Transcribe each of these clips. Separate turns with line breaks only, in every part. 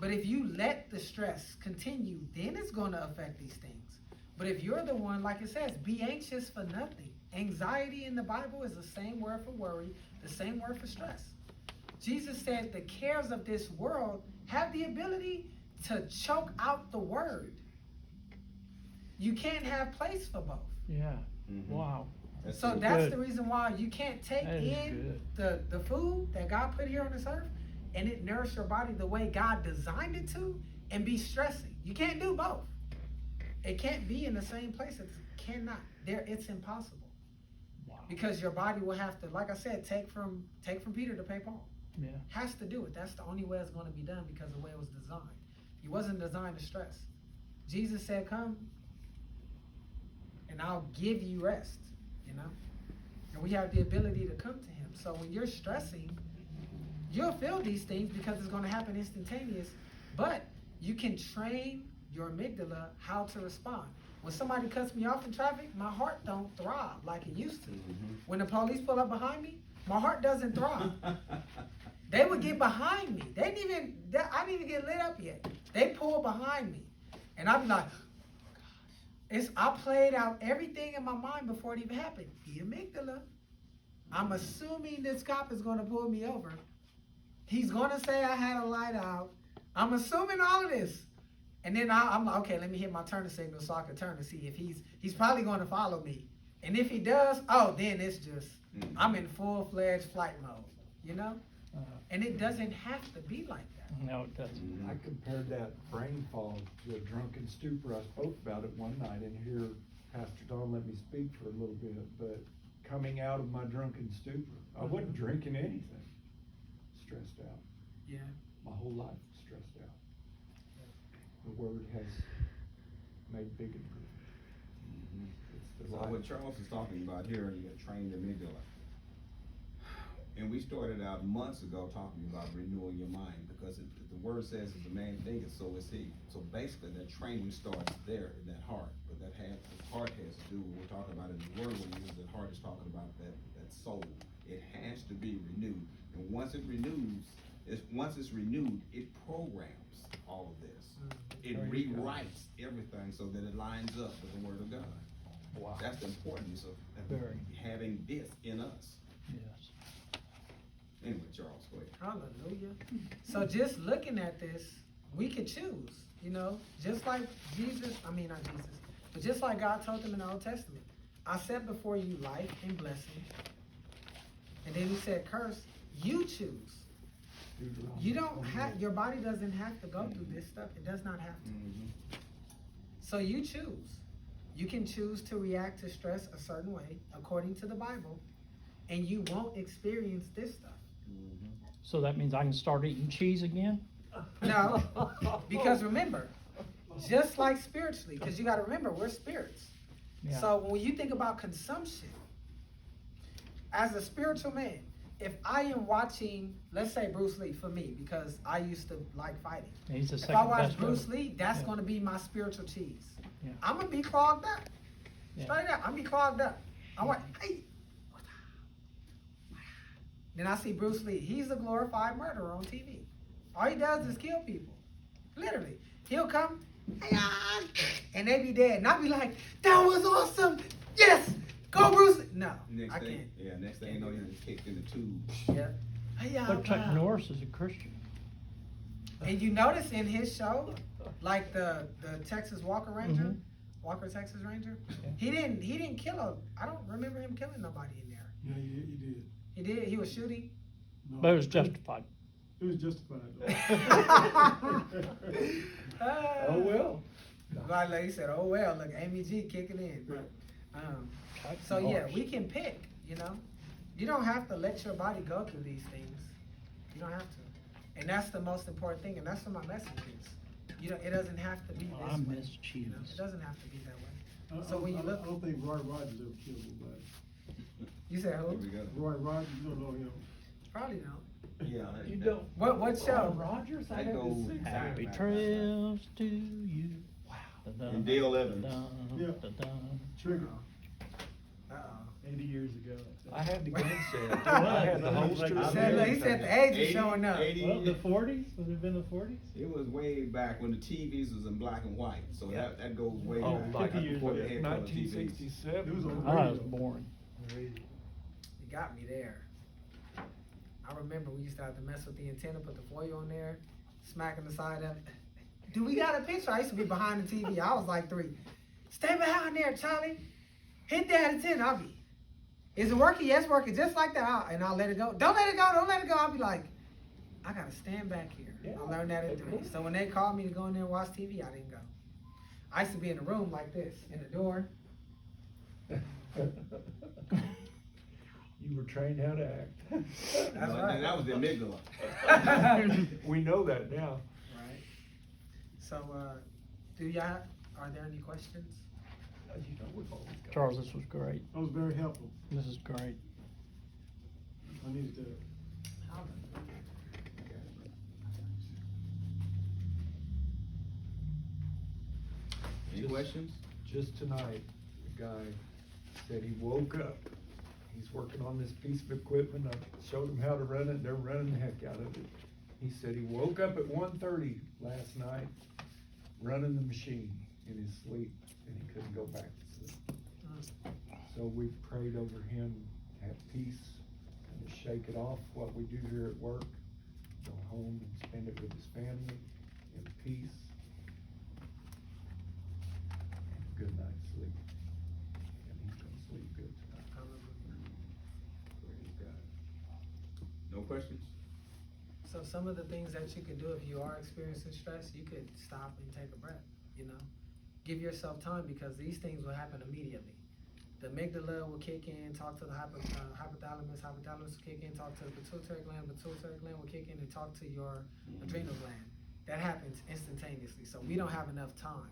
But if you let the stress continue, then it's going to affect these things. But if you're the one, like it says, be anxious for nothing. Anxiety in the Bible is the same word for worry, the same word for stress. Jesus said the cares of this world have the ability to choke out the word. You can't have place for both.
Yeah.
Mm-hmm.
Wow.
That's
The reason why you can't take in
good.
the food that God put here on this earth and it nourish your body the way God designed it to and be stressing. You can't do both. It can't be in the same place. It cannot. It's impossible.
Wow.
Because your body will have to, like I said, take from Peter to pay Paul.
Yeah.
Has to do it. That's the only way it's going to be done because of the way it was designed. He wasn't designed to stress. Jesus said, come and I'll give you rest, you know? And we have the ability to come to him. So when you're stressing, you'll feel these things because it's going to happen instantaneous, but you can train your amygdala how to respond. When somebody cuts me off in traffic, my heart don't throb like it used to.
Mm-hmm.
When the police pull up behind me, my heart doesn't throb. They would get behind me. I didn't even get lit up yet. They pull behind me. And I'd be like, I played out everything in my mind before it even happened. The amygdala. I'm assuming this cop is going to pull me over. He's going to say I had a light out. I'm assuming all of this. And then I'm like, okay, let me hit my turning signal so I can turn to see if he's probably going to follow me. And if he does, then it's just, I'm in full-fledged flight mode, you know? And it doesn't have to be like that.
No, it doesn't.
I compared that brain fog to a drunken stupor. I spoke about it one night, and here Pastor Don let me speak for a little bit, but coming out of my drunken stupor, I wasn't drinking anything. Stressed out.
Yeah.
My whole life stressed out. The word has made big improvement. It's the
So
life.
what Charles is talking about here, you trained the amygdala. And we started out months ago talking about renewing your mind because the word says as a man thinketh, so is he. So basically that training starts there in that heart. But the heart has to do what we're talking about in the word when we use that heart is talking about that soul. It has to be renewed. And once it's renewed, it programs all of this. It rewrites everything so that it lines up with the word of God.
Wow.
That's the importance of having this in us.
Yes.
Anyway, Charles, go ahead.
Hallelujah. So just looking at this, we could choose, you know, just like not Jesus, but just like God told them in the Old Testament. I set before you life and blessing. And then he said, curse, you choose. You don't have, your body doesn't have to go through this stuff. It does not have to.
Mm-hmm.
So you choose. You can choose to react to stress a certain way, according to the Bible, and you won't experience this stuff.
Mm-hmm.
So that means I can start eating cheese again?
No, because remember, just like spiritually, because you got to remember, we're spirits.
Yeah.
So when you think about consumption, as a spiritual man, if I am watching, let's say Bruce Lee for me, because I used to like fighting.
He's the
If
second
I watch
best
Bruce
ever.
Lee, that's
Yeah.
going to be my spiritual cheese.
Yeah.
I'm going to be clogged up.
Yeah.
Straight up, I'm going to be clogged up. I'm like, hey. Then I see Bruce Lee. He's a glorified murderer on TV. All he does is kill people. Literally. He'll come, and they be dead. And I'll be like, that was awesome. Yes. Go Bruce Lee. No,
Next
I
thing,
can't.
next thing you know, you just kicked in the tube.
Yeah.
But Chuck Norris is a Christian.
And you notice in his show, like the Texas Walker Ranger,
Mhm.
Walker Texas Ranger,
Yeah.
he didn't kill I don't remember him killing nobody in there.
Yeah, he did.
He did. He was shooting.
No,
But it was justified.
It was justified.
Oh, well.
Like he said, oh well, look, Amy G kicking in.
Right.
Chuck
So yeah,
Norris.
we can pick, you know. You don't have to let your body go through these things. You don't have to. And that's the most important thing, and that's what my message is. It doesn't have to be this
I
way.
miss cheese.
You know, it doesn't have to be that way.
I
So when you look,
don't think Roy Rogers ever killed nobody.
you said
Here
who?
we go.
Roy Rogers, you don't know him.
Probably don't.
Yeah.
You don't.
What show?
Rogers? I
That
haven't
goes
seen that.
Happy
back.
trails to you. Wow.
And Dale Evans.
Yeah. Trigger.
Uh-oh.
80 years ago.
I had the gun set.
I
I had the
was
holster.
like-
and
Said, look, he
everything.
said the age is
80,
showing up.
80.
Well, the 40s? Would it have been the 40s?
It was way back when the TVs was in black and white, so
Yeah.
that goes way
Oh,
back.
like
50 years
before they
ago.
had color
1967.
It was on
I thought it was boring.
You got me there. I remember we used to have to mess with the antenna, put the foil on there, smacking the side of it. Do we got a picture? I used to be behind the TV. I was like 3. Stay behind there, Charlie. Hit that antenna. I'll be. Is it working? Yes, working. Just like that. And I'll let it go. Don't let it go. Don't let it go. I'll be like, I gotta stand back here.
Yeah,
I learned that at
of
3.
course.
So when they called me to go in there and watch TV, I didn't go. I used to be in a room like this, in the door.
You were trained how to act.
That's
No,
right.
That was the amygdala.
We know that now.
Right. So, are there any questions?
You know, we've always got.
Charles, this was great.
That was very helpful.
This is great.
I needed to.
Any
Just-
questions?
Just tonight, the guy said he woke up. He's working on this piece of equipment. I showed him how to run it. They're running the heck out of it. He said he woke up at 1:30 last night, running the machine in his sleep, and he couldn't go back to sleep. So we prayed over him to have peace and to shake it off, what we do here at work, go home and spend it with his family in peace. And a good night's sleep. And he's gonna sleep good tonight.
Praise God. No questions?
So some of the things that you could do if you are experiencing stress, you could stop and take a breath, you know? Give yourself time because these things will happen immediately. The amygdala will kick in, talk to the hypothalamus will kick in, talk to the pituitary gland will kick in and talk to your adrenal gland. That happens instantaneously, so we don't have enough time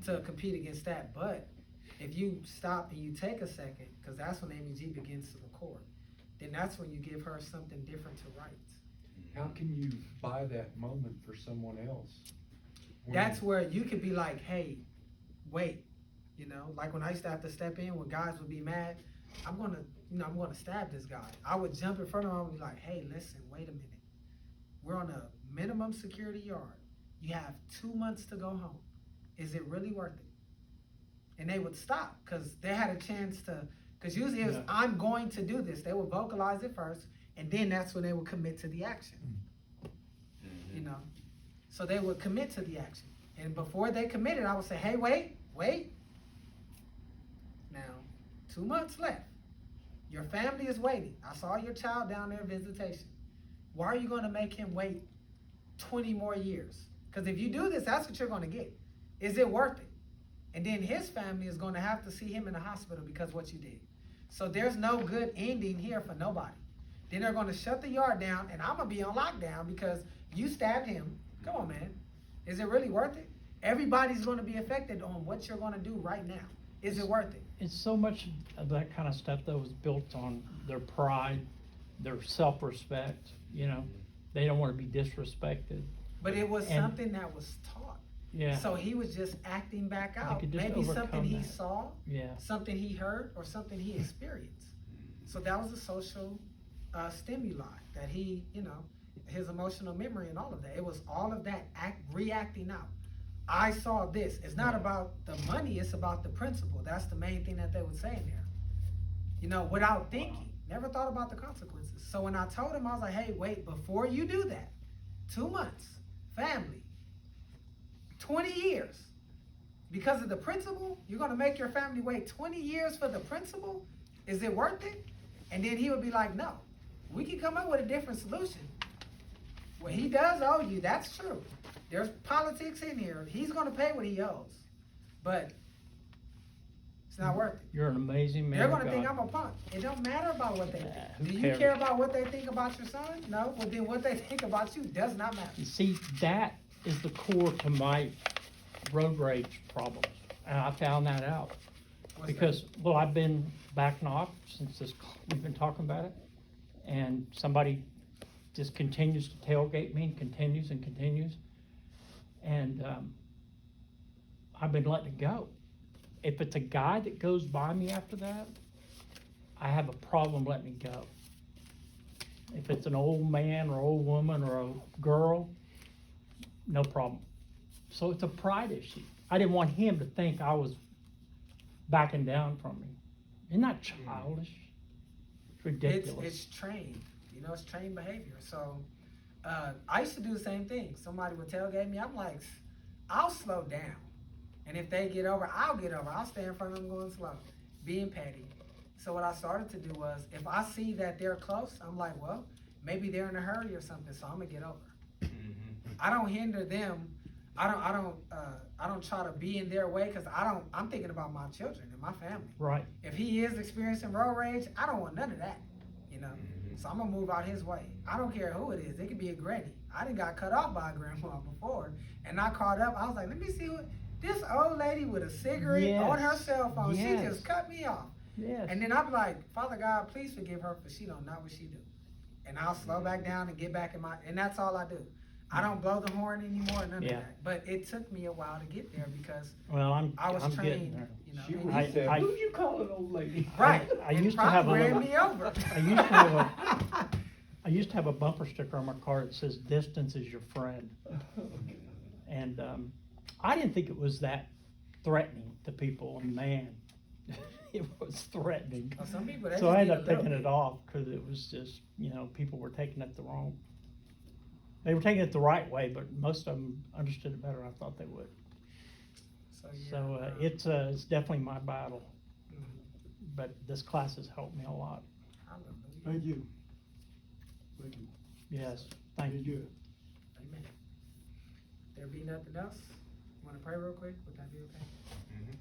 to compete against that. But if you stop and you take a second, because that's when MEG begins to record, then that's when you give her something different to write.
How can you buy that moment for someone else? When-
That's where you could be like, hey, wait, you know, like when I used to have to step in when guys would be mad, I'm gonna stab this guy. I would jump in front of him and be like, hey, listen, wait a minute. We're on a minimum security yard. You have 2 months to go home. Is it really worth it? And they would stop because they had a chance to, because usually it's,
Yeah.
I'm going to do this. They would vocalize it first, and then that's when they would commit to the action. You know, so they would commit to the action. And before they committed, I would say, hey, wait. Now, 2 months left. Your family is waiting. I saw your child down there visitation. Why are you going to make him wait 20 more years? Because if you do this, that's what you're going to get. Is it worth it? And then his family is going to have to see him in the hospital because of what you did. So there's no good ending here for nobody. Then they're going to shut the yard down, and I'm going to be on lockdown because you stabbed him. Come on, man. Is it really worth it? Everybody's going to be affected on what you're going to do right now. Is it worth it?
It's so much of that kind of stuff that was built on their pride, their self-respect, you know? They don't want to be disrespected.
But it was
And-
something that was taught.
Yeah.
So he was just acting back out.
could just
Maybe something
overcome
he
that.
saw,
Yeah.
something he heard, or something he experienced. So that was a social stimuli that he, you know, his emotional memory and all of that. It was all of that reacting out. I saw this. It's not about the money, it's about the principle. That's the main thing that they would say in there. You know, without thinking. Never thought about the consequences. So when I told him, I was like, hey, wait, before you do that, 2 months, family, 20 years. Because of the principle, you're gonna make your family wait 20 years for the principle? Is it worth it? And then he would be like, no, we can come up with a different solution. Well, he does owe you, that's true. There's politics in here. He's gonna pay what he owes. But it's not worth it.
You're an amazing man.
They're
of
gonna think
God.
I'm a punk. It don't matter about what they
Nah,
think.
who
Do you
cares?
care about what they think about your son? No. Well, then what they think about you does not matter.
You see, that is the core to my road rage problems, and I found that out.
What's
Because, well, I've been backing off since we've been talking about it, and somebody just continues to tailgate me and continues, and I've been letting it go. If it's a guy that goes by me after that, I have a problem letting it go. If it's an old man or old woman or a girl, no problem. So it's a pride issue. I didn't want him to think I was backing down from him. Isn't that childish? It's ridiculous.
It's trained, you know, it's trained behavior. So, I used to do the same thing. Somebody would tailgate me, I'm like, I'll slow down. And if they get over, I'll get over. I'll stay in front of them going slow, being petty. So what I started to do was, if I see that they're close, I'm like, well, maybe they're in a hurry or something, so I'm gonna get over. I don't hinder them. I don't try to be in their way, because I'm thinking about my children and my family.
Right.
If he is experiencing road rage, I don't want none of that, you know. So I'm gonna move out his way. I don't care who it is. It could be a granny. I done got cut off by a grandma before, and I caught up. I was like, let me see what this old lady with a cigarette on her cell phone.
Yes.
She just cut me off.
Yes.
And then I'm like, Father God, please forgive her, for she don't know what she do. And I'll slow back down and get back in my, and that's all I do. I don't blow the horn anymore, none of
Yeah.
that. But it took me a while to get there, because
Well, I'm
I was
getting
trained,
there.
you know.
She
and-
would
I-
have said,
I-
who'd you call an old lady?
right.
I
and
used to have a
probably ran
little-
me over.
I used to have a bumper sticker on my car that says "Distance is your friend," and I didn't think it was that threatening to people. And man, it was threatening.
Well, some people, they
So I
just
ended
need
up
a little
taking
bit.
it off because it was just, people were taking it the wrong. They were taking it the right way, but most of them understood it better than I thought they would.
So, yeah,
So it's definitely my battle,
mhm.
but this class has helped me a lot.
Hallelujah.
Thank you. Thank you.
Yes, thank
Did
you.
good.
Amen. There be nothing else? Want to pray real quick? Would that be okay?
Mhm.